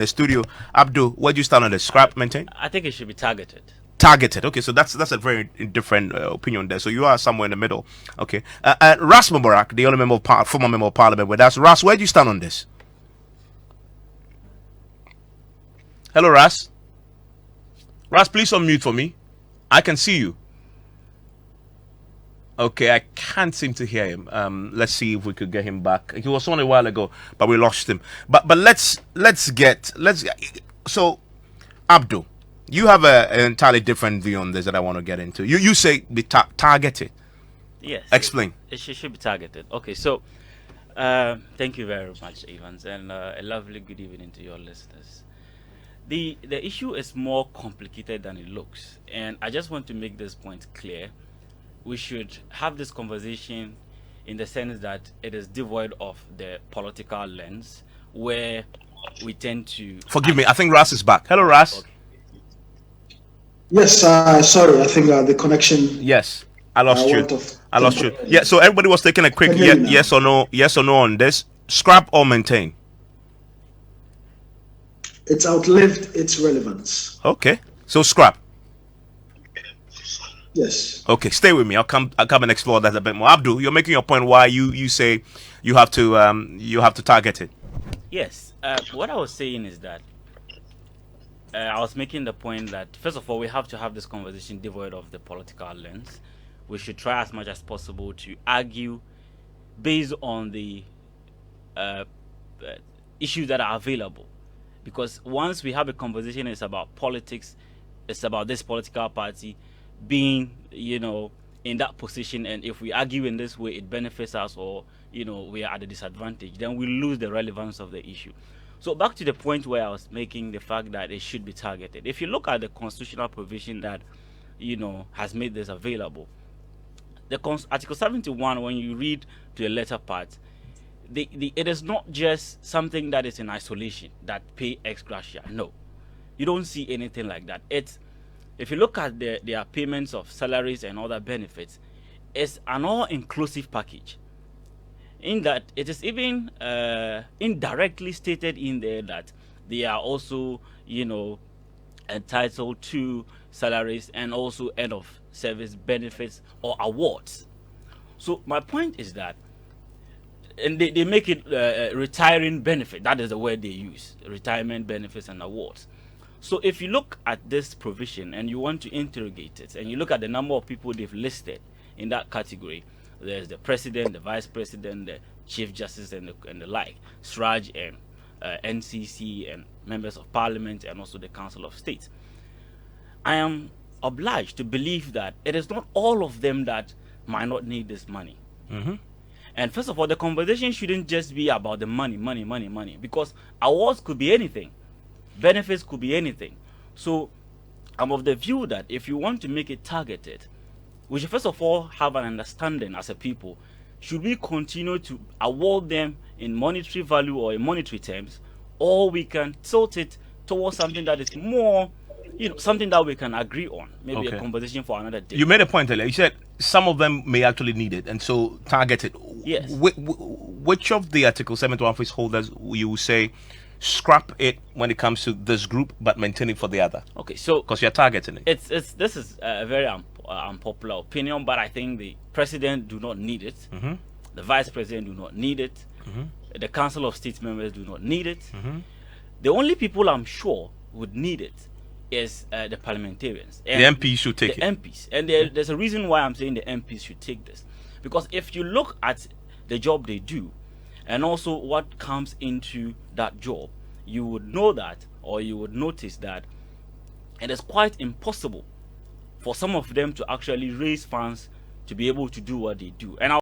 the studio. Abdul, where do you stand on this? Scrap, maintain? I think it should be targeted. Targeted. Okay, so that's a very different opinion there. So you are somewhere in the middle. Okay. Ras Mubarak, the only former member of parliament with us. Ras, where do you stand on this? Hello, Ras. Ras, please unmute for me. I can see you. Okay, I can't seem to hear him. Let's see if we could get him back. He was on a while ago, but we lost him. But so Abdul, you have an entirely different view on this that I want to get into. You say be targeted. Yes. Explain. It should be targeted. Okay, so thank you very much, Evans, and a lovely good evening to your listeners. The issue is more complicated than it looks, and I just want to make this point clear. We should have this conversation in the sense that it is devoid of the political lens, where we tend to... Forgive me, I think Ras is back. Hello, Ras. Okay. Yes, sorry, I think the connection... Yes, I lost you. I lost you. Yeah, so everybody was taking a quick yes or no on this. Scrap or maintain? It's outlived its relevance. Okay, so scrap. Yes. Okay, stay with me. I'll come and explore that a bit more. Abdul, you're making your point why you say you have to target it. Yes. What I was saying is that I was making the point that first of all we have to have this conversation devoid of the political lens. We should try as much as possible to argue based on the issues that are available, because once we have a conversation, it's about politics, it's about this political party being, in that position, and if we argue in this way it benefits us, or we are at a disadvantage, then we lose the relevance of the issue. So back to the point where I was making, the fact that it should be targeted. If you look at the constitutional provision that has made this available, the article 71, when you read to the latter part, it is not just something that is in isolation that pay ex-gratia. No, you don't see anything like that. If you look at their payments of salaries and other benefits, it's an all-inclusive package. In that, it is even indirectly stated in there that they are also, entitled to salaries and also end-of-service benefits or awards. So my point is that, and they make it retiring benefit. That is the word they use: retirement benefits and awards. So if you look at this provision and you want to interrogate it, and you look at the number of people they've listed in that category, there's the president, the vice president, the chief justice, and the like, SRAJ and NCC and members of parliament, and also the council of state. I am obliged to believe that it is not all of them that might not need this money. And first of all, the conversation shouldn't just be about the money, because awards could be anything. Benefits could be anything. So I'm of the view that if you want to make it targeted, we should first of all have an understanding as a people. Should we continue to award them in monetary value or in monetary terms, or we can tilt it towards something that is more, something that we can agree on? Maybe a conversation for another day. You made a point earlier. You said some of them may actually need it, and so target it. Yes. Which of the Article 71 office holders you say scrap it when it comes to this group, but maintain it for the other? Okay, so because you're targeting it. This is a very unpopular opinion, but I think the president do not need it. The vice president do not need it. The council of state members do not need it. The only people I'm sure would need it is the parliamentarians. And the MPs should take it. The MPs, and there's a reason why I'm saying the MPs should take this, because if you look at the job they do, and also what comes into that job, you would know that, or you would notice that it is quite impossible for some of them to actually raise funds to be able to do what they do. And